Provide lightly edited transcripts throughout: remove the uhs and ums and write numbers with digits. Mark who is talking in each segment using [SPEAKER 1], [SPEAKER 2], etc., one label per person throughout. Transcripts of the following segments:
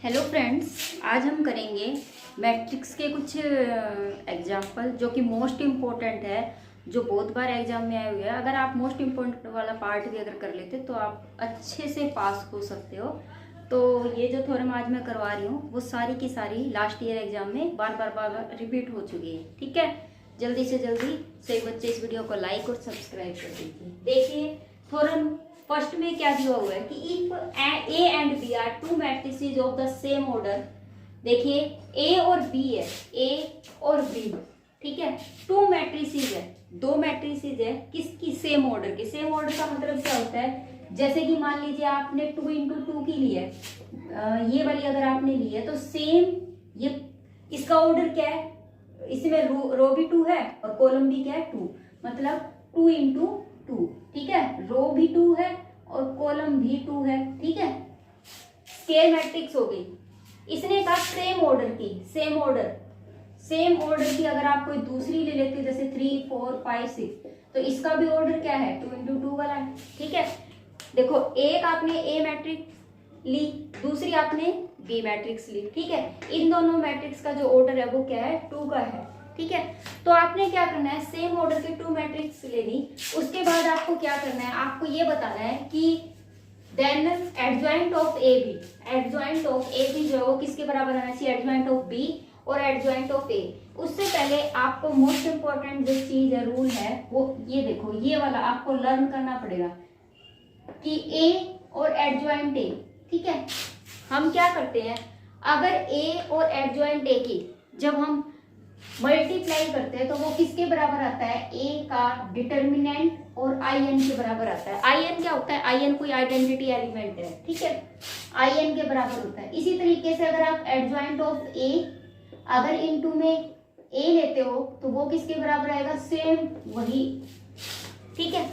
[SPEAKER 1] Hello friends, आज हम करेंगे मैट्रिक्स के कुछ एग्जाम्पल जो कि मोस्ट इम्पोर्टेंट है, जो बहुत बार एग्जाम में आए हुए हैं। अगर आप मोस्ट इम्पोर्टेंट वाला पार्ट भी अगर कर लेते तो आप अच्छे से पास हो सकते हो। तो ये जो थ्योरम आज मैं करवा रही हूँ वो सारी की सारी लास्ट ईयर एग्जाम में बार बार रिपीट हो चुकी है। ठीक है, जल्दी से जल्दी सही बच्चे इस वीडियो को लाइक और सब्सक्राइब कर दीजिए। देखिए थ्योरम फर्स्ट में क्या दिया हुआ है कि if A and B are two matrices of the same order. देखिए ए और बी है, ए और बी, ठीक है, टू मैट्रिसेस है, दो मैट्रिसेस है, किसकी? सेम ऑर्डर की। सेम ऑर्डर का मतलब क्या होता है? जैसे कि मान लीजिए आपने 2 × 2 की ली है, ये वाली अगर आपने ली है तो सेम ये इसका ऑर्डर क्या है? इसमें रो भी 2 है और कॉलम भी क्या है? 2, मतलब 2 × 2, ठीक है, रो भी 2 है और कॉलम भी 2 है, ठीक है। स्केयर मैट्रिक्स हो गई। इसने कहा सेम ऑर्डर की, सेम ऑर्डर की अगर आप कोई दूसरी ले लेते हो जैसे 3, 4, 5, 6, तो इसका भी ऑर्डर क्या है? 2 × 2 वाला है, ठीक है। देखो एक आपने ए मैट्रिक्स ली, दूसरी आपने बी मैट्रिक्स ली, ठीक है। इन दोनों मैट्रिक्स का जो ऑर्डर है वो क्या है? 2 का है, ठीक है। तो आपने क्या करना है? सेम ऑर्डर के 2 मैट्रिक्स लेनी। उसके बाद आपको क्या करना है? आपको ये बताना है कि then adjoint of A B, adjoint of A B जो है वो किसके बराबर आना चाहिए? एडजॉइंट ऑफ बी और एडजॉइंट ऑफ ए। उससे पहले आपको मोस्ट इंपॉर्टेंट जो चीज है, रूल है, वो ये देखो, ये वाला आपको लर्न करना पड़ेगा कि ए और एडजॉइंट ए, ठीक है। हम क्या करते हैं, अगर ए और एडजॉइंट ए की जब हम मल्टीप्लाई करते हैं तो वो किसके बराबर आता है? ए का डिटर्मिनेंट और आई एन के बराबर आता है। आई एन क्या होता है? आई एन कोई आइडेंटिटी एलिमेंट है, ठीक है, आई एन के बराबर होता है। इसी तरीके से अगर आप एडजॉइंट ऑफ ए अगर इनटू में ए लेते हो तो वो किसके बराबर आएगा? सेम वही, ठीक है।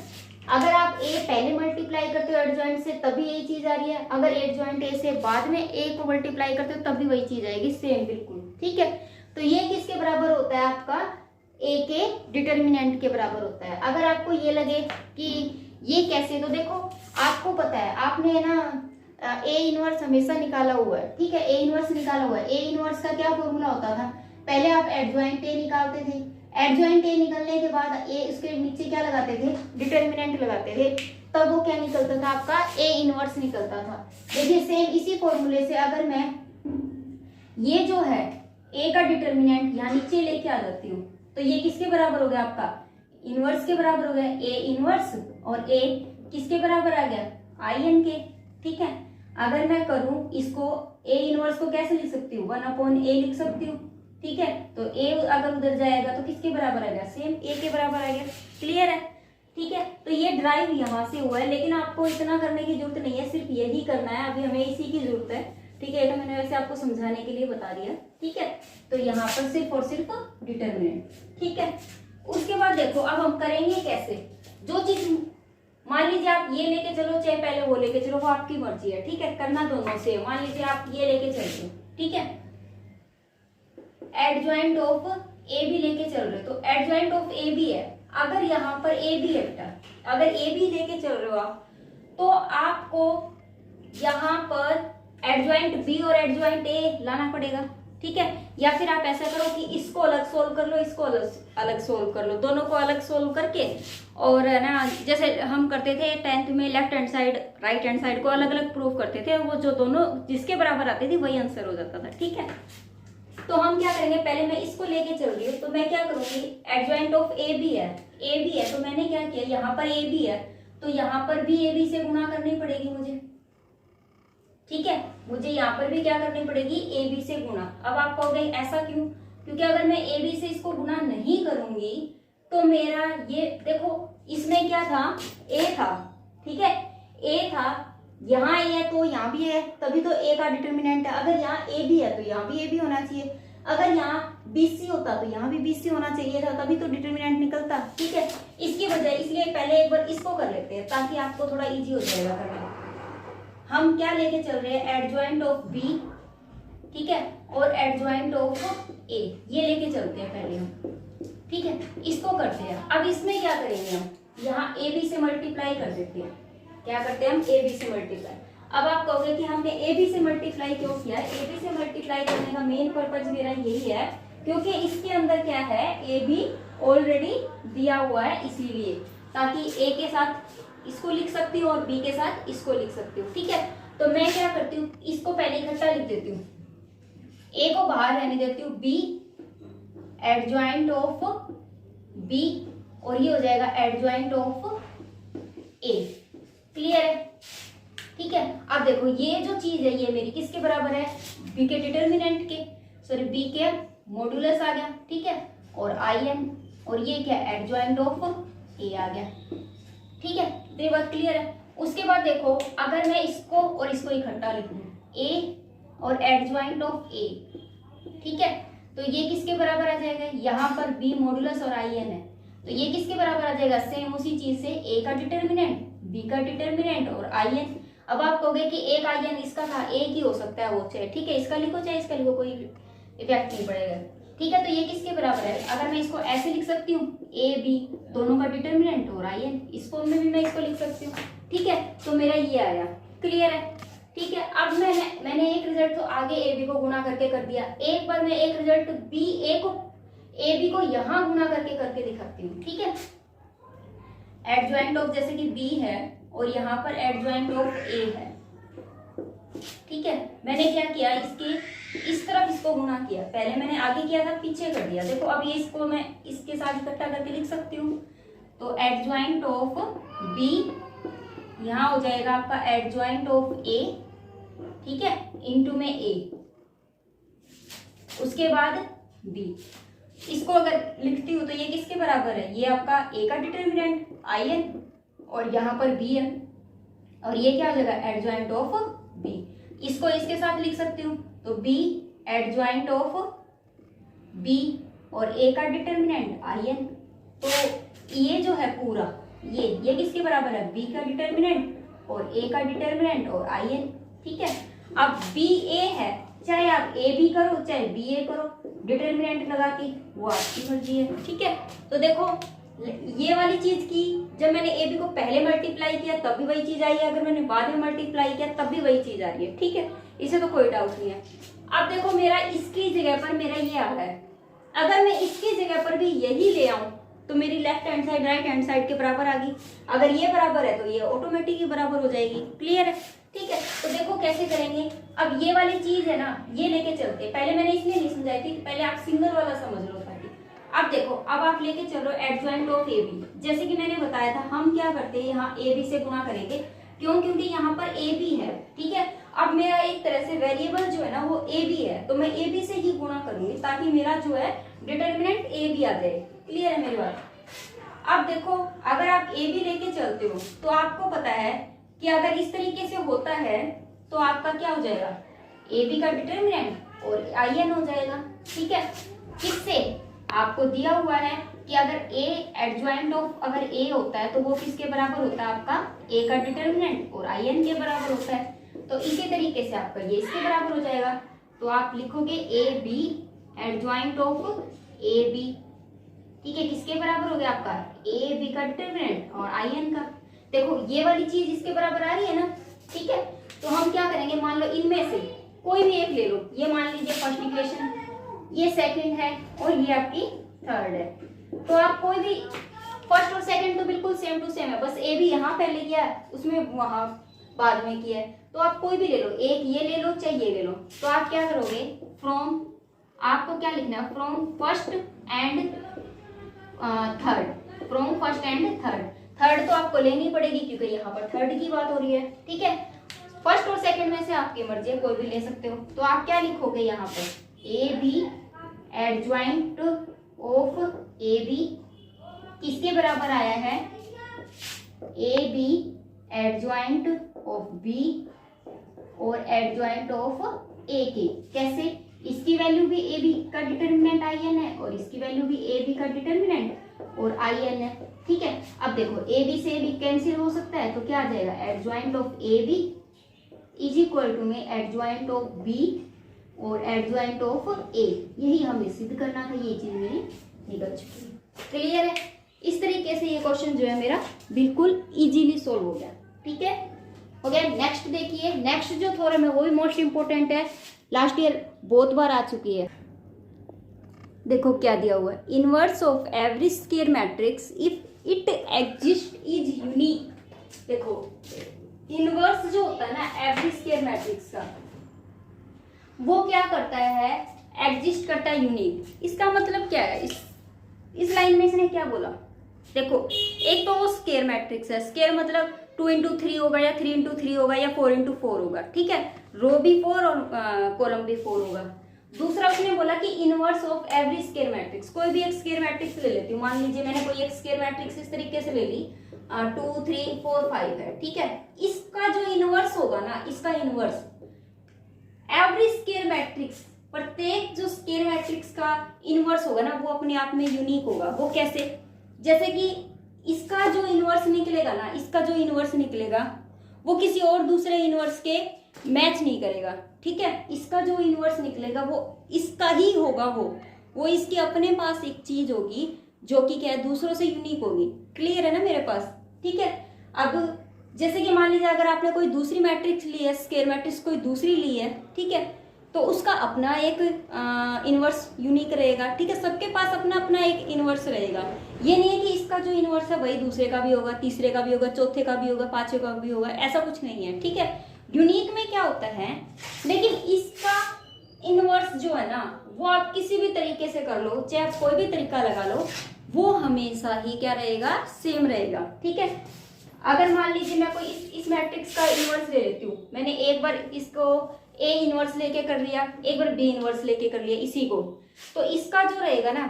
[SPEAKER 1] अगर आप ए पहले मल्टीप्लाई करते हो एडजॉइंट से तभी यही चीज आ रही है, अगर एडजॉइंट ए से बाद में ए को मल्टीप्लाई करते हो तब भी वही चीज आएगी, सेम बिल्कुल, ठीक है। तो ये किसके बराबर होता है? आपका ए के डिटर्मिनेंट के बराबर होता है। अगर आपको ये लगे कि ये कैसे, तो देखो आपको पता है, आपने ना ए इनवर्स हमेशा निकाला हुआ है, ठीक है, ए इनवर्स निकाला हुआ है। ए इनवर्स का क्या फॉर्मूला होता था? पहले आप एडजॉइंट ए निकालते थे, एडजॉइंट ए निकलने के बाद ए उसके नीचे क्या लगाते थे? डिटर्मिनेंट लगाते थे, तब वो क्या निकलता था? आपका ए इनवर्स निकलता था। देखिए सेम इसी फॉर्मूले से अगर मैं ये जो है ए का डिटर्मिनेंट यहाँ नीचे लेके आ जाती हूँ तो ये किसके बराबर हो गया? आपका इनवर्स के बराबर हो गया, ए इनवर्स, और ए किसके बराबर आ गया? आई एन के, ठीक है। अगर मैं करूं इसको, ए इनवर्स को कैसे लिख सकती हूँ? 1/a लिख सकती हूँ, ठीक है। तो ए अगर उधर जाएगा तो किसके बराबर आ गया? सेम ए के बराबर आ गया। क्लियर है, ठीक है। तो ये ड्राइव यहाँ से हुआ है, लेकिन आपको इतना करने की जरूरत नहीं है, सिर्फ यही करना है। अभी हमें इसी की जरूरत है, ठीक है। तो मैंने वैसे आपको समझाने के लिए बता दिया, ठीक है। तो यहाँ पर सिर्फ और सिर्फ डिटर्मिनेंट, ठीक है। उसके बाद देखो अब हम करेंगे कैसे। जो चीज मान लीजिए आप ये लेके चलो चाहे पहले वो लेके चलो, वो आपकी मर्जी है, ठीक है, करना दोनों से। मान लीजिए आप ये लेके चलते हो, ठीक है, एडजॉइंट ऑफ ए बी लेके चल रहे हो, तो एडजॉइंट ऑफ ए बी है। अगर यहाँ पर ए बी है बेटा, अगर ए बी लेके चल रहे हो आप, तो आपको यहाँ पर एडजॉइंट बी और एडजॉइंट ए लाना पड़ेगा, ठीक है। या फिर आप ऐसा करो कि इसको अलग सोल्व कर लो, इसको अलग सोल्व कर लो, दोनों को अलग सोल्व करके, और ना जैसे हम करते थे 10th में, left hand side right hand side को अलग अलग प्रूव करते थे, वो जो दोनों जिसके बराबर आती थी वही आंसर हो जाता था, ठीक है। तो हम क्या करेंगे, पहले मैं इसको लेके चल रही हूँ, तो मैं क्या करूंगी, एडजॉइंट ऑफ ए बी है, ए बी है, तो मैंने क्या किया, यहाँ पर ए बी है तो यहाँ पर भी ए बी से गुणा करनी पड़ेगी मुझे, ठीक है। मुझे यहाँ पर भी क्या करनी पड़ेगी? ए बी से गुणा। अब आप कहोगे ऐसा क्यों? क्योंकि अगर मैं ए बी से इसको गुणा नहीं करूंगी तो मेरा ये देखो, इसमें क्या था? ए था, ठीक है, ए था, यहाँ ए है तो यहाँ भी है, तभी तो ए का डिटर्मिनेंट है। अगर यहाँ ए बी है तो यहाँ भी ए बी होना चाहिए, अगर यहाँ बी सी होता तो यहाँ भी बी सी होना चाहिए था, तभी तो डिटर्मिनेंट निकलता, ठीक है। इसकी वजह, इसलिए पहले एक बार इसको कर लेते हैं ताकि आपको थोड़ा इजी हो जाएगा करना। हम क्या लेके चल रहे हैं? एडजॉइंट ऑफ बी, ठीक है, और एडजॉइंट ऑफ ए, ये लेके चलते हैं पहले हम, ठीक है। इसको करते हैं। अब इसमें क्या करेंगे हम? यहाँ ए बी से मल्टीप्लाई कर देते हैं। क्या करते हैं हम? ए बी से मल्टीप्लाई। अब आप कहोगे कि हमने ए बी से मल्टीप्लाई क्यों किया? ए बी से मल्टीप्लाई करने का मेन पर्पज मेरा यही है क्योंकि इसके अंदर क्या है, ए बी ऑलरेडी दिया हुआ है, इसीलिए, ताकि ए के साथ इसको लिख सकती हूँ और बी के साथ इसको लिख सकती हूँ। ठीक है, तो मैं क्या करती हूँ, इसको पहले इकट्ठा लिख देती हूँ, ए को बाहर रहने देती हूँ, बी एडजॉइंट ऑफ बी, और ये हो जाएगा एडजॉइंट ऑफ ए। क्लियर है? ठीक है, अब देखो ये जो चीज है ये मेरी किसके बराबर है, बी के डिटर्मिनेंट के, सॉरी बी के मॉडुलस आ गया। ठीक है, और आई एन, और ये क्या, एडजॉइंट ऑफ ए आ गया। ठीक है, तो ये बात क्लियर है। उसके बाद देखो, अगर मैं इसको और इसको इकट्ठा लिख दूं, ए और एडजॉइंट ऑफ ए, ठीक है, तो ये किसके बराबर आ जाएगा, यहाँ पर बी मॉडुलस और आई एन है, तो ये किसके बराबर आ जाएगा, सेम उसी चीज से, ए का डिटर्मिनेंट, बी का डिटर्मिनेंट और आई एन। अब आप कहोगे कि एक आई एन इसका था, एक ही हो सकता है वो, चाहे ठीक है इसका लिखो चाहे इसका लिखो, कोई इफेक्ट नहीं पड़ेगा। ठीक है, तो ये किसके बराबर है, अगर मैं इसको ऐसे लिख सकती हूँ, ए बी दोनों का डिटर्मिनेंट और आई एन, इस फॉर्म में भी मैं इसको लिख सकती हूँ। ठीक है, तो मेरा ये आया। क्लियर है? ठीक है, अब मैंने एक रिजल्ट तो आगे ए बी को गुणा करके कर दिया, एक बार मैं एक रिजल्ट बी ए बी को यहाँ गुणा करके दिखाती हूँ। ठीक है, एडजॉइंट ऑफ जैसे कि बी है और यहाँ पर एडजॉइंट ऑफ ए है। ठीक है, मैंने क्या किया, इसके इस तरफ इसको गुणा किया, पहले मैंने आगे किया था पीछे कर दिया। देखो अब ये इसको मैं इसके साथ इकट्ठा करके लिख सकती हूँ, तो एडजॉइंट ऑफ बी यहाँ हो जाएगा आपका एडजॉइंट ऑफ ए, ठीक है, इनटू में ए, उसके बाद बी। इसको अगर लिखती हूँ तो ये किसके बराबर है, ये आपका ए का डिटर्मिनेंट आई एन और यहाँ पर बी है, और ये क्या हो जाएगा, एडजॉइंट ऑफ बी। इसको इसके साथ लिख सकती हूँ, तो बी एडजॉइंट ऑफ बी और ए का डिटर्मिनेंट आई एन। तो ये जो है पूरा ये किसके बराबर है, बी का डिटर्मिनेंट और ए का डिटर्मिनेंट और आई एन। ठीक है, अब बी ए है, चाहे आप ए बी करो चाहे बी ए करो, डिटर्मिनेंट लगा के, वो आपकी मर्जी है। ठीक है, तो देखो ये वाली चीज की, जब मैंने ए बी को पहले मल्टीप्लाई किया तब भी वही चीज आई है, अगर मैंने बाद में मल्टीप्लाई किया तब भी वही चीज आ रही है। ठीक है, इसे तो कोई डाउट नहीं है। अब देखो मेरा इसकी जगह पर मेरा ये आ रहा है, अगर मैं इसकी जगह पर भी यही ले आऊं तो मेरी left hand side right hand side के बराबर आ गई। अगर ये बराबर है तो ये ऑटोमेटिक ही बराबर हो जाएगी। क्लियर है? ठीक है, तो देखो कैसे करेंगे। अब ये वाली चीज है ना, ये लेके चलते, पहले मैंने इसलिए नहीं समझाई थी, पहले आप सिंगल वाला समझ लो ताकि। अब देखो, अब आप लेके चलो एडजॉइंट ऑफ ए बी, जैसे कि मैंने बताया था हम क्या करते हैं, यहाँ ए बी से गुणा करेंगे, क्यों, क्योंकि यहाँ पर ए बी है। ठीक है, अब मेरा एक तरह से वेरिएबल जो है ना वो ए बी है, तो मैं ए बी से ही गुणा करूंगी ताकि मेरा जो है डिटर्मिनेंट ए बी आ जाए। क्लियर है मेरी बात? अब देखो, अगर आप ए बी लेके चलते हो तो आपको पता है कि अगर इस तरीके से होता है तो आपका क्या हो जाएगा, ए बी का डिटर्मिनेंट और आई एन हो जाएगा। ठीक है, किससे, आपको दिया हुआ है कि अगर ए एडजॉइंट ऑफ अगर ए होता है तो वो किसके बराबर होता है, आपका ए का डिटर्मिनेंट और आई एन के बराबर होता है। तो इसी तरीके से आपका ये इसके बराबर हो जाएगा, तो आप लिखोगे A B adjoint of A B. ठीक है, किसके बराबर हो गया आपका, ए बी का डिटर्मिनेंट और आई एन का। देखो ये वाली चीज इसके बराबर आ रही है ना। ठीक है, तो हम क्या करेंगे, मान लो इनमें से कोई भी एक ले लो, ये मान लीजिए फर्स्ट इक्वेशन, ये सेकंड है और ये आपकी थर्ड है, तो आप कोई भी फर्स्ट और सेकंड तो बिल्कुल सेम टू सेम है, बस ए भी यहाँ पहले किया है उसमें वहां बाद में किया है, तो आप कोई भी ले लो, एक ये ले लो चाहे ये ले लो। तो आप क्या करोगे, फ्रॉम, आपको क्या लिखना है, from first and third, from first and third. Third तो आपको लेनी पड़ेगी क्योंकि यहाँ पर थर्ड की बात हो रही है। ठीक है, फर्स्ट और सेकंड में से आपकी मर्जी है, कोई भी ले सकते हो। तो आप क्या लिखोगे यहाँ पर, A B adjoint of A B किसके बराबर आया है, A B adjoint of B और एडजॉइंट ऑफ ए के। कैसे, इसकी वैल्यू भी ए बी का डिटर्मिनेंट आई एन है और इसकी वैल्यू भी ए बी का डिटर्मिनेंट और आई एन है। ठीक है, अब देखो ए बी से ए बी कैंसिल हो सकता है, तो क्या आ जाएगा, adjoint of A B is equal to में एडजॉइंट ऑफ बी और एडजॉइंट ऑफ ए। यही हमें सिद्ध करना था, ये चीज मेरी निकल चुकी है। क्लियर है? इस तरीके से ये क्वेश्चन जो है मेरा बिल्कुल इजीली सोल्व हो गया। ठीक है, हो गया। नेक्स्ट देखिए, नेक्स्ट जो थ्योरम है वो भी मोस्ट इंपोर्टेंट है, लास्ट ईयर बहुत बार आ चुकी है। देखो क्या दिया हुआ है, inverse of every square matrix if it exist is unique. देखो इनवर्स जो होता है ना एवरी स्क्वायर मैट्रिक्स का, वो क्या करता है, एग्जिस्ट करता है यूनिक। इसका मतलब क्या है, इस लाइन में इसने क्या बोला, देखो एक तो वो स्क्वायर मैट्रिक्स है, स्क्वायर मतलब 2 × 3 होगा या 3 × 3 होगा या 4 × 4 होगा, ठीक है, रो भी 4 और कॉलम भी 4 होगा। दूसरा उसने बोला कि inverse of every square matrix, कोई भी एक स्क्वायर मैट्रिक्स ले लेती हूँ, मान लीजिए मैंने कोई एक स्क्वायर मैट्रिक्स इस तरीके से ले ली, 2 3 4 5 है, ठीक है, इसका जो इनवर्स होगा ना, इसका इनवर्स एवरी स्क्वायर मैट्रिक्स, प्रत्येक जो स्क्वायर मैट्रिक्स का इनवर्स होगा ना वो अपने आप में यूनिक होगा। वो कैसे, जैसे कि इसका जो इनवर्स निकलेगा ना, इसका जो इनवर्स निकलेगा वो किसी और दूसरे इनवर्स के मैच नहीं करेगा, ठीक है, इसका जो इनवर्स निकलेगा वो इसका ही होगा, वो इसके अपने पास एक चीज होगी जो कि क्या है, दूसरों से यूनिक होगी। क्लियर है ना मेरे पास, ठीक है। अब जैसे कि मान लीजिए अगर आपने कोई दूसरी मैट्रिक्स ली है, स्क्वायर मैट्रिक्स कोई दूसरी ली है, ठीक है, तो उसका अपना एक इनवर्स यूनिक रहेगा, ठीक है, सबके पास अपना अपना एक इनवर्स रहेगा। ये नहीं है कि इसका जो इनवर्स है वही दूसरे का भी होगा, तीसरे का भी होगा, चौथे का भी होगा, पांचवे का भी होगा, ऐसा कुछ नहीं है, ठीक है। यूनिक में क्या होता है, लेकिन इसका इनवर्स जो है ना वो आप किसी भी तरीके से कर लो, चाहे आप कोई भी तरीका लगा लो, वो हमेशा ही क्या रहेगा, सेम रहेगा, ठीक है। अगर मान लीजिए मैं कोई इस मैट्रिक्स का इनवर्स ले लेती हूँ, मैंने एक बार इसको ए इनवर्स लेके कर लिया, एक बार बी इनवर्स लेके कर लिया इसी को, तो इसका जो रहेगा ना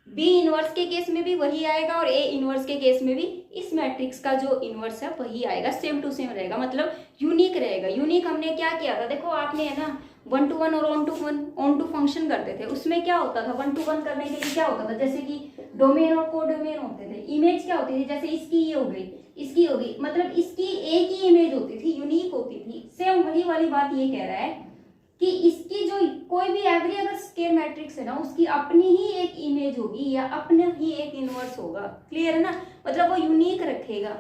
[SPEAKER 1] बी इनवर्स के केस में भी वही आएगा और ए इनवर्स के केस में भी इस मैट्रिक्स का जो इनवर्स है वही आएगा, सेम टू सेम रहेगा, मतलब यूनिक रहेगा। यूनिक हमने क्या किया था, देखो आपने है ना 1 to 1 और ऑन टू फंक्शन करते थे, उसमें क्या होता था, 1 to 1 करने के लिए क्या होता था, जैसे कि डोमेन और कोडोमेन होते थे, इमेज क्या होती थी, जैसे इसकी ये हो गई, इसकी होगी, मतलब इसकी एक ही इमेज होती थी, यूनिक होती थी। सेम वही वाली बात ये कह रहा है कि इसकी जो कोई भी एवरी अगर स्क्वायर मैट्रिक्स है ना उसकी अपनी ही एक इमेज होगी या अपना ही एक इनवर्स होगा। क्लियर है ना, मतलब वो यूनिक रखेगा,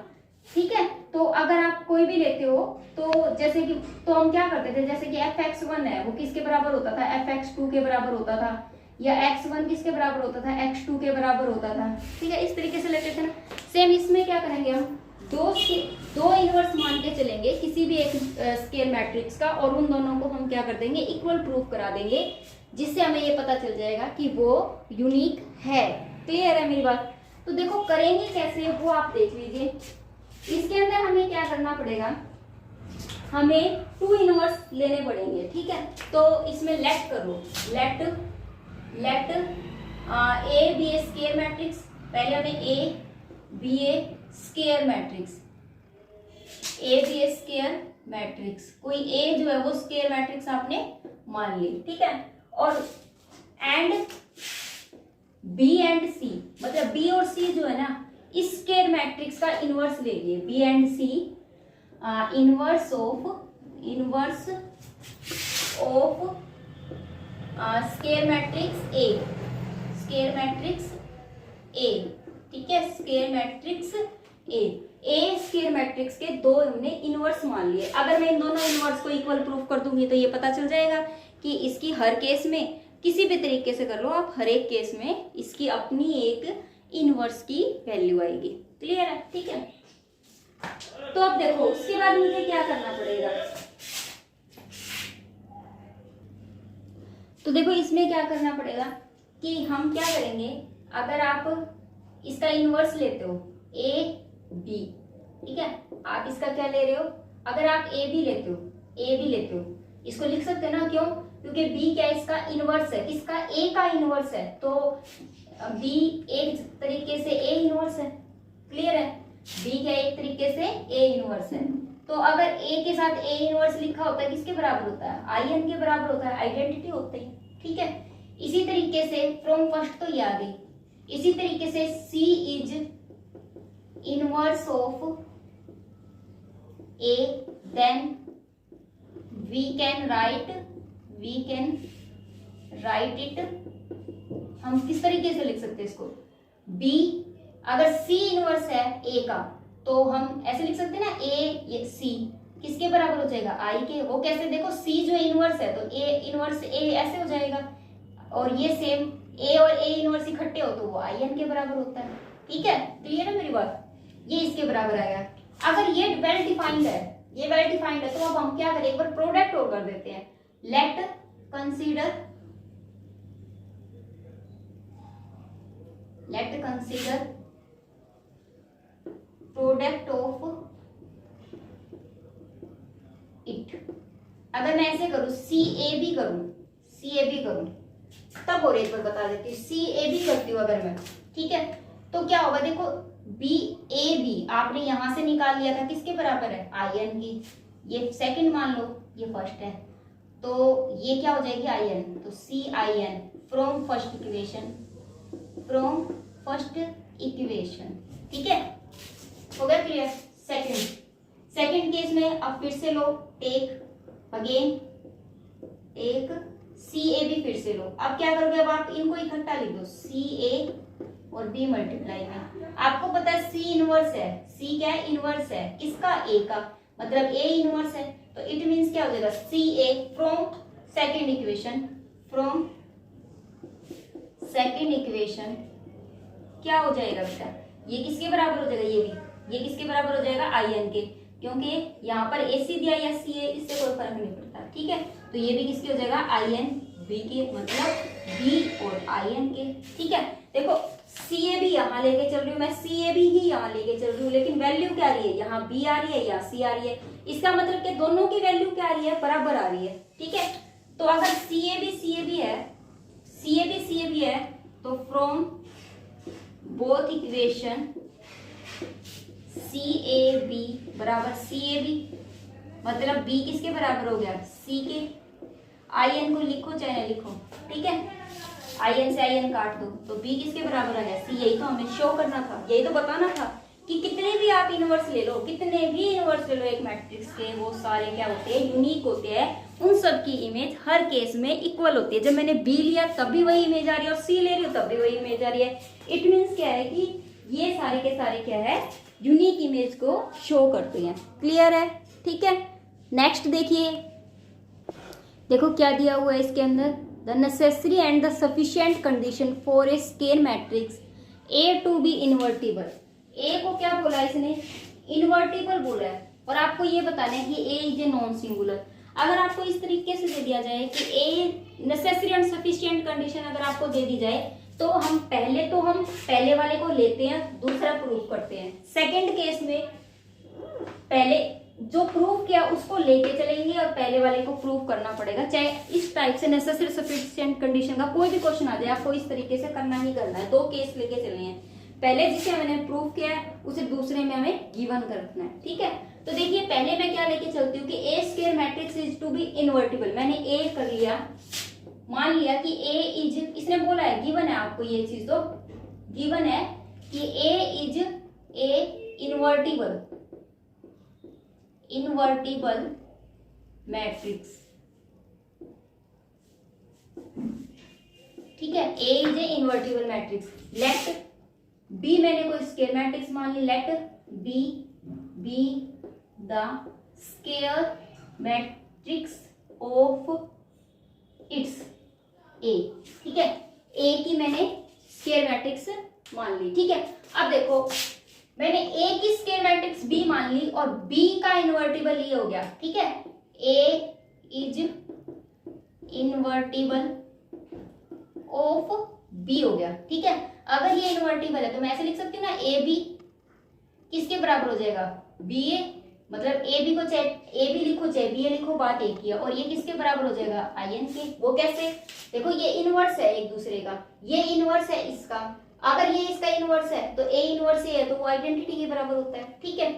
[SPEAKER 1] ठीक है। तो अगर आप कोई भी लेते हो तो जैसे कि तो हम क्या करते थे, जैसे कि fx1 है वो किसके बराबर होता था, fx2 के बराबर होता था, या x1 किसके बराबर होता था, x2 के बराबर होता था, ठीक है, इस तरीके से लेते थे ना। सेम इसमें क्या करेंगे हम, दो इनवर्स मान के चलेंगे किसी भी एक स्क्वायर मैट्रिक्स का, और उन दोनों को हम क्या कर देंगे, इक्वल प्रूफ करा देंगे, जिससे हमें ये पता चल जाएगा कि वो यूनिक है। क्लियर है मेरी बात। तो देखो करेंगे कैसे वो आप देख लीजिए। इसके अंदर हमें क्या करना पड़ेगा, हमें 2 इनवर्स लेने पड़ेंगे, ठीक है। तो इसमें लेट करो, let A B a square matrix, पहले हमें A B a square matrix, A B a square matrix, कोई ए जो है वो स्क्वायर मैट्रिक्स आपने मान ली, ठीक है, और एंड बी एंड सी, मतलब बी और सी जो है ना इस स्क्वायर मैट्रिक्स का इनवर्स ले लिए, B and C inverse of square matrix A, square matrix A, ठीक है, square matrix A square matrix के 2 हमने इनवर्स मान लिए। अगर मैं इन दोनों इनवर्स को इक्वल प्रूफ कर दूंगी तो ये पता चल जाएगा कि इसकी हर केस में, किसी भी तरीके से कर लो आप, हर एक केस में इसकी अपनी एक इनवर्स की वैल्यू आएगी। क्लियर है, ठीक है। तो अब देखो उसके बाद मुझे क्या करना पड़ेगा, तो देखो इसमें क्या करना पड़ेगा कि हम क्या करेंगे, अगर आप इसका इनवर्स लेते हो ए बी, ठीक है, आप इसका क्या ले रहे हो, अगर आप ए बी लेते हो, इसको लिख सकते हो ना, क्यों, क्योंकि बी क्या है, इसका इनवर्स है, इसका ए का इनवर्स है, तो बी एक तरीके से ए इनवर्स है। क्लियर है, बी क्या एक तरीके से ए इनवर्स है। तो अगर ए के साथ ए इनवर्स लिखा होता है किसके बराबर होता है, आई एन के बराबर होता है, आइडेंटिटी होती है, ठीक है। इसी तरीके से फ्रॉम फर्स्ट तो ये आ गई, इसी तरीके से C is inverse of A, then we can write it, हम किस तरीके से लिख सकते हैं इसको, B अगर C इनवर्स है A का तो हम ऐसे लिख सकते हैं ना, A C, किसके बराबर हो जाएगा, आई के। वो कैसे, देखो सी जो इनवर्स है तो ए इनवर्स ए ऐसे हो जाएगा, और ये सेम ए और ए इनवर्स इकट्ठे हो तो वो आई एन के बराबर होता है। ठीक है, क्लियर है मेरी बात, ये इसके बराबर आएगा। अगर ये वेल डिफाइंड है, ये वेल डिफाइंड है, तो अब हम क्या करें, एक बार प्रोडक्ट और कर देते हैं। Late consider product of it. अगर मैं ऐसे करूं, सी ए बी करूं तब, और एक बार बता देती हूँ, सी ए बी करती हूँ अगर मैं, ठीक है, तो क्या होगा, देखो बी ए बी आपने यहां से निकाल लिया था, किसके बराबर है, आई एन की। ये सेकंड मान लो, ये फर्स्ट है, तो ये क्या हो जाएगी, आई एन। तो C I N from first equation, ठीक है, हो गया क्लियर। सेकंड केस में अब फिर से लो, टेक सी ए बी, फिर से लो। अब क्या करोगे, अब आप इनको इकट्ठा लिख दो, सी ए और बी मल्टीप्लाई में। आपको पता है सी इनवर्स है, सी क्या है, इनवर्स है किसका, ए का, मतलब ए इनवर्स है, तो इट मींस क्या हो जाएगा, सी ए फ्रॉम सेकंड इक्वेशन क्या हो जाएगा बेटा, ये किसके बराबर हो जाएगा, ये किसके बराबर हो जाएगा, आई एन के, क्योंकि यहाँ पर ए सी दिया या सी ए, इससे कोई फर्क नहीं पड़ता। ठीक है, तो ये भी किसके हो जाएगा, आई एन बी के, मतलब बी और आई एन के। ठीक है, देखो सी ए भी यहाँ लेके चल रही हूँ मैं, सी ए भी ही यहाँ लेके चल रही हूँ, लेकिन वैल्यू क्या आ रही है, यहाँ बी आ रही है या सी आ रही है। इसका मतलब कि दोनों की वैल्यू क्या आ रही है, बराबर आ रही है। ठीक है, तो अगर सी ए बी है, तो from both equation C A B बराबर सी ए बी, मतलब बी किसके बराबर हो गया, सी के। आई एन को लिखो चाहे ना लिखो, ठीक है, आई एन से आई एन काट दो, तो बी किसके बराबर आ गया, सी। यही तो हमें शो करना था, यही तो बताना था कि कितने भी आप इनवर्स ले लो, एक मैट्रिक्स के, वो सारे क्या होते हैं, यूनिक होते हैं, उन सब की इमेज हर केस में इक्वल होती है। जब मैंने बी लिया तब भी वही इमेज आ रही है, और सी ले रही हूँ तब भी वही इमेज आ रही है। इट मीन्स क्या है कि ये सारे के सारे क्या है, यूनिक इमेज को शो करते हैं। क्लियर है, ठीक है। नेक्स्ट देखो क्या दिया हुआ है इसके अंदर, the necessary and the sufficient condition for a scale matrix A to be invertible. A को क्या बोला इसने, इन्वर्टिबल बोला है, और आपको ये बताना है कि A is a non singular. अगर आपको इस तरीके से दे दिया जाए कि a necessary and sufficient condition अगर आपको दे दी जाए, तो हम पहले वाले को लेते हैं, दूसरा प्रूफ करते हैं। सेकंड केस में पहले जो प्रूफ किया उसको लेके चलेंगे और पहले वाले को प्रूफ करना पड़ेगा। चाहे इस टाइप से नेसेसरी सफिशिएंट कंडीशन का कोई भी क्वेश्चन आ जाए, आपको इस तरीके से करना ही करना है। दो केस लेके चलने हैं, पहले जिसे मैंने प्रूफ किया है उसे दूसरे में हमें गिवन करना है। ठीक है, तो देखिए पहले मैं क्या लेके चलती हूँ कि A square matrix is to be invertible. मैंने ए कर लिया, मान लिया कि ए इज, इसने बोला है, गिवन है आपको ये चीज, तो गिवन है कि A is a invertible matrix. ठीक है, A is a invertible matrix. Let B, मैंने कोई स्क्वायर मैट्रिक्स मान ली, let B be the square matrix of its A. ठीक है, ए की मैंने स्क्वायर मैट्रिक्स मान ली। ठीक है, अब देखो मैंने ए की स्क्वायर मैट्रिक्स बी मान ली और बी का इन्वर्टिबल ये हो गया। ठीक है, A is invertible of B हो गया। ठीक है, अगर ये इन्वर्टिबल है तो मैं ऐसे लिख सकती हूँ ना, ए बी किसके बराबर हो जाएगा, बी ए, मतलब ए बी को चाहे ए बी लिखो चाहे बी ए लिखो, बात एक ही है। और ये किसके बराबर हो जाएगा, आई एन के। वो कैसे, देखो ये इनवर्स है एक दूसरे का, ये इनवर्स है इसका, अगर ये इसका इनवर्स है तो ए इनवर्स ए है, तो वो आइडेंटिटी के बराबर होता है। ठीक है,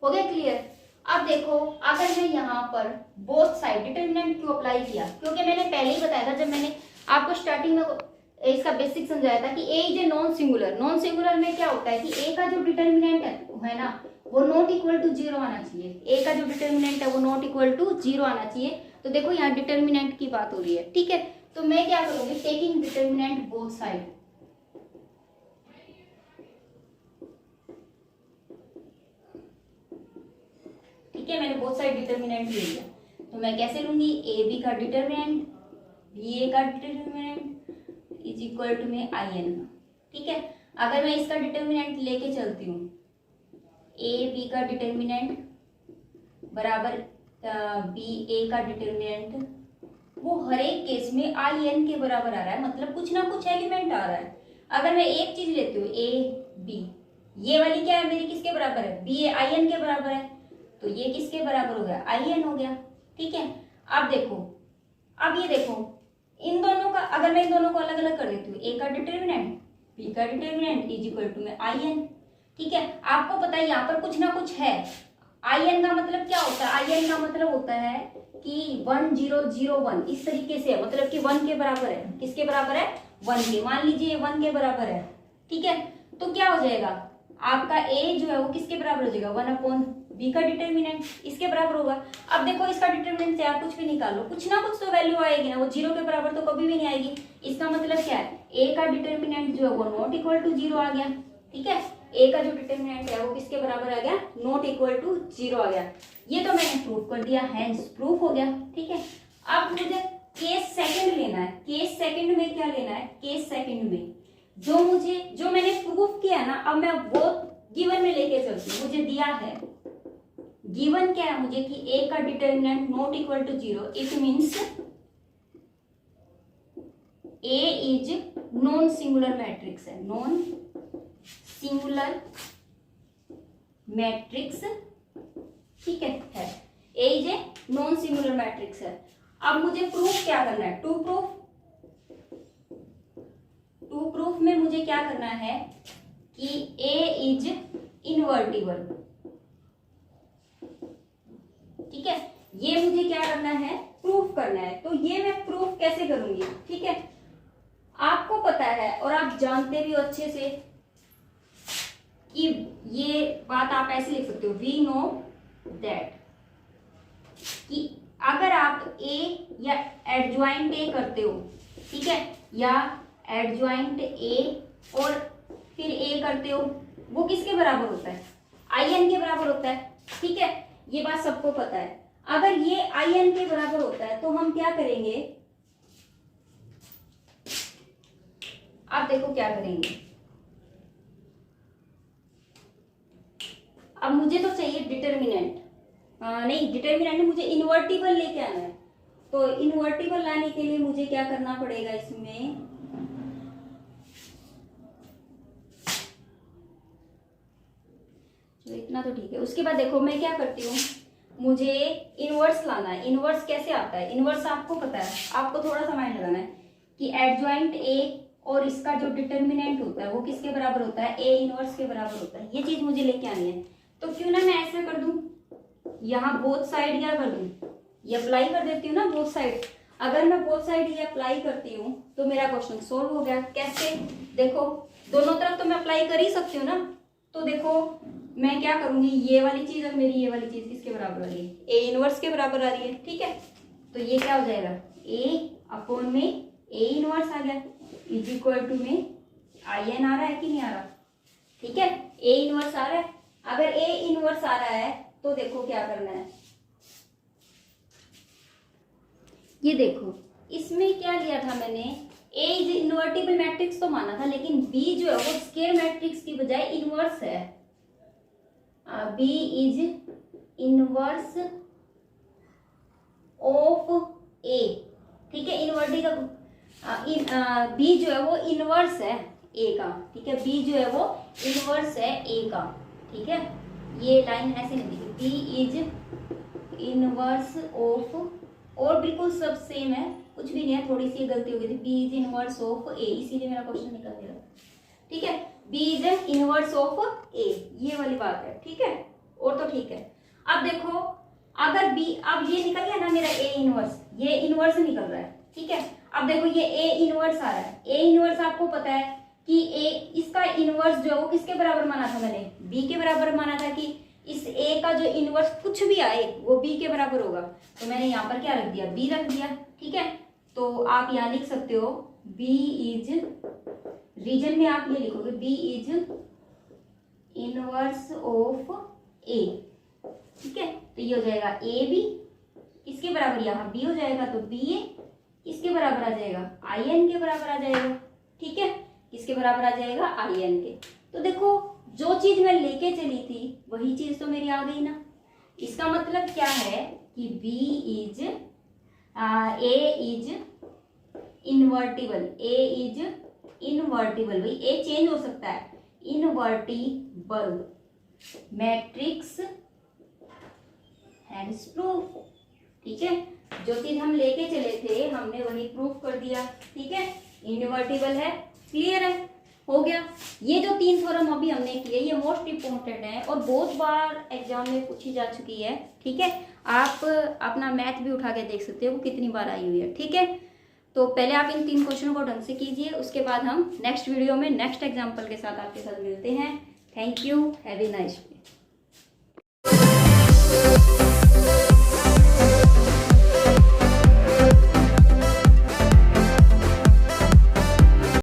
[SPEAKER 1] हो गया क्लियर। अब देखो अगर मैं यहाँ पर बोथ साइड डिटरमिनेंट क्यों अप्लाई किया, क्योंकि मैंने पहले ही बताया था, जब मैंने आपको स्टार्टिंग में इसका बेसिक समझाया था कि A is a non singular. Non singular में क्या होता है कि ए का जो डिटरमिनेंट है ना, वो नॉट इक्वल टू 0 आना चाहिए। ए का जो डिटरमिनेंट है वो नॉट इक्वल टू 0 आना चाहिए। तो देखो यहाँ डिटरमिनेंट की बात हो रही है। ठीक है, तो मैं क्या करूंगी, टेकिंग डिटरमिनेंट बोथ साइड। ठीक ठीक है, मैंने बोथ साइड डिटर्मिनेंट ले लिया, तो मैं कैसे लूंगी, ए बी का डिटर्मिनेंट, बी ए का डिटर्मिनेंट इज इक्वल टू में आई एन। ठीक है, अगर मैं इसका डिटर्मिनेंट लेके चलती हूँ, ए बी का डिटर्मिनेंट बराबर बी ए का डिटर्मिनेंट, वो हर एक केस में आई एन के बराबर आ रहा है, मतलब कुछ ना कुछ एलिमेंट आ रहा है। अगर मैं एक चीज लेती हूँ ए बी, ये वाली क्या है मेरी, किसके बराबर है, बी ए आई एन के बराबर है, तो ये किसके बराबर हो गया, आई एन हो गया। ठीक है, अब देखो, अब ये देखो, इन दोनों का अगर मैं इन दोनों को अलग अलग कर देती हूँ, ए का डिटर्मिनेंट बी का डिटर्मिनेंट इज इक्वल टू में आई एन। ठीक है, आपको पता है यहाँ पर कुछ ना कुछ है। आई एन का मतलब क्या होता है, आई एन का मतलब होता है कि 1 0 0 1 इस तरीके से है, मतलब कि 1 के बराबर है, किसके बराबर है, 1 के, मान लीजिए 1 के बराबर है। ठीक है, तो क्या हो जाएगा, आपका ए जो है वो किसके बराबर हो जाएगा, 1 अपॉन बी का डिटर्मिनेंट, इसके बराबर होगा। अब देखो इसका डिटर्मिनेंट से आप कुछ भी निकालो, कुछ ना कुछ तो वैल्यू आएगी ना, वो 0 के बराबर तो कभी भी नहीं आएगी। इसका मतलब क्या है, ए का डिटर्मिनेंट जो है वो नॉट इक्वल टू 0 आ गया। ठीक है, ए का जो डिटर्मिनेंट है वो किसके बराबर आ गया, नॉट इक्वल टू 0 आ गया। ये तो मैंने प्रूफ कर दिया, हैंस प्रूफ हो गया। ठीक है, अब मुझे केस सेकंड लेना है। केस सेकंड में क्या लेना है, केस सेकंड में जो मैंने प्रूफ किया ना, अब मैं वो गिवन में लेके चलती हूँ। मुझे दिया है, गिवन क्या है मुझे, कि ए का determinant not equal to 0, it means A is non singular matrix है, नॉन सिंगुलर मैट्रिक्स। ठीक है, A is a non singular matrix है। अब मुझे प्रूफ क्या करना है, टू प्रूफ में मुझे क्या करना है कि ए इज इनवर्टिबल। ठीक है, ये मुझे क्या करना है, प्रूफ करना है। तो ये मैं प्रूफ कैसे करूंगी, ठीक है, आपको पता है और आप जानते भी हो अच्छे से कि ये बात आप ऐसे लिख सकते हो, वी नो दैट, कि अगर आप ए या एडजॉइंट ए करते हो, ठीक है, या एडजॉइंट ए और फिर ए करते हो, वो किसके बराबर होता है, आई एन के बराबर होता है। ठीक है, ये बात सबको पता है। अगर ये आई एन के बराबर होता है तो हम क्या करेंगे, आप देखो क्या करेंगे। अब मुझे तो चाहिए डिटर्मिनेंट, नहीं डिटर्मिनेंट मुझे इन्वर्टिबल लेके आना है। तो इन्वर्टिबल लाने के लिए मुझे क्या करना पड़ेगा, इसमें तो इतना तो ठीक है। उसके बाद देखो मैं क्या करती हूँ, मुझे इनवर्स लाना है। इनवर्स कैसे आता है, इनवर्स आपको पता है, आपको थोड़ा सा माइंड लगाना है कि एडजॉइंट ए और इसका जो डिटर्मिनेंट होता है वो किसके बराबर होता है, ए इनवर्स के बराबर होता है। ये चीज मुझे लेके आनी है। तो क्यों ना मैं ऐसा कर दूं, यहाँ बोथ साइड क्या कर दूं, ये अप्लाई कर देती हूँ ना बोथ साइड। अगर मैं बोथ साइड ये अप्लाई करती हूँ तो मेरा क्वेश्चन सोल्व हो गया। कैसे, देखो दोनों तरफ तो मैं अप्लाई कर ही सकती हूँ ना। तो देखो मैं क्या करूंगी, ये वाली चीज और मेरी ये वाली चीज किसके बराबर आ रही है, ए इनवर्स के बराबर आ रही है। ठीक है, तो ये क्या हो जाएगा, ए अपॉन में ए इनवर्स आ गया इज इक्वल टू में आई एन आ रहा है कि नहीं आ रहा। ठीक है, ए इनवर्स आ रहा है। अगर ए इनवर्स आ रहा है तो देखो क्या करना है, ये देखो इसमें क्या लिया था मैंने, ए इज इन्वर्टिबल मैट्रिक्स तो माना था, लेकिन बी जो है वो स्केयर मैट्रिक्स की बजाय इनवर्स है। बी इज इनवर्स ऑफ ए। ठीक है, इनवर्टिबल बी जो है वो इनवर्स है ए का। ठीक है, बी जो है वो इनवर्स है ए का। ठीक है, ये लाइन ऐसे नहीं दिखी, बी इज इनवर्स ऑफ, और बिल्कुल सब सेम है, कुछ भी नहीं है, थोड़ी सी गलती हो गई थी, बी इज इनवर्स ऑफ ए, इसीलिए मेरा क्वेश्चन निकल गया। ठीक है, बी इज इनवर्स ऑफ ए, ये वाली बात है। ठीक है, और तो ठीक है। अब देखो अगर बी, अब ये निकल गया ना मेरा ए इनवर्स, ये इनवर्स निकल रहा है। ठीक है, अब देखो ये ए इनवर्स आ रहा है। ए इनवर्स आपको पता है कि ए, इसका इनवर्स जो है वो किसके बराबर माना था मैंने, बी के बराबर माना था, कि इस ए का जो इनवर्स कुछ भी आए वो बी के बराबर होगा। तो मैंने यहाँ पर क्या रख दिया, बी रख दिया। ठीक है, तो आप यहाँ लिख सकते हो बी इज, रीजन में आप ये लिखोगे बी इज इनवर्स ऑफ ए। ठीक है, तो ये हो जाएगा ए बी, किसके बराबर, यहाँ बी हो जाएगा तो बी ए, किसके बराबर आ जाएगा, आई एन के बराबर आ जाएगा। ठीक है, किसके बराबर आ जाएगा, आई एन के। तो देखो जो चीज मैं लेके चली थी वही चीज तो मेरी आ गई ना। इसका मतलब क्या है कि B is A is invertible, A is invertible, भाई ए चेंज हो सकता है, इनवर्टिबल मैट्रिक्स हैंस प्रूफ। ठीक है, जो चीज हम लेके चले थे हमने वही प्रूफ कर दिया। ठीक है, इनवर्टिबल है, क्लियर है, हो गया। ये जो 3 थ्योरम अभी हमने किए ये मोस्ट इंपोर्टेंट है और बहुत बार एग्जाम में पूछी जा चुकी है। ठीक है, आप अपना मैथ भी उठा के देख सकते हो वो कितनी बार आई हुई है। ठीक है, तो पहले आप इन 3 क्वेश्चनों को ढंग से कीजिए, उसके बाद हम नेक्स्ट वीडियो में नेक्स्ट एग्जाम्पल के साथ आपके साथ मिलते हैं। Thank you, have a nice day.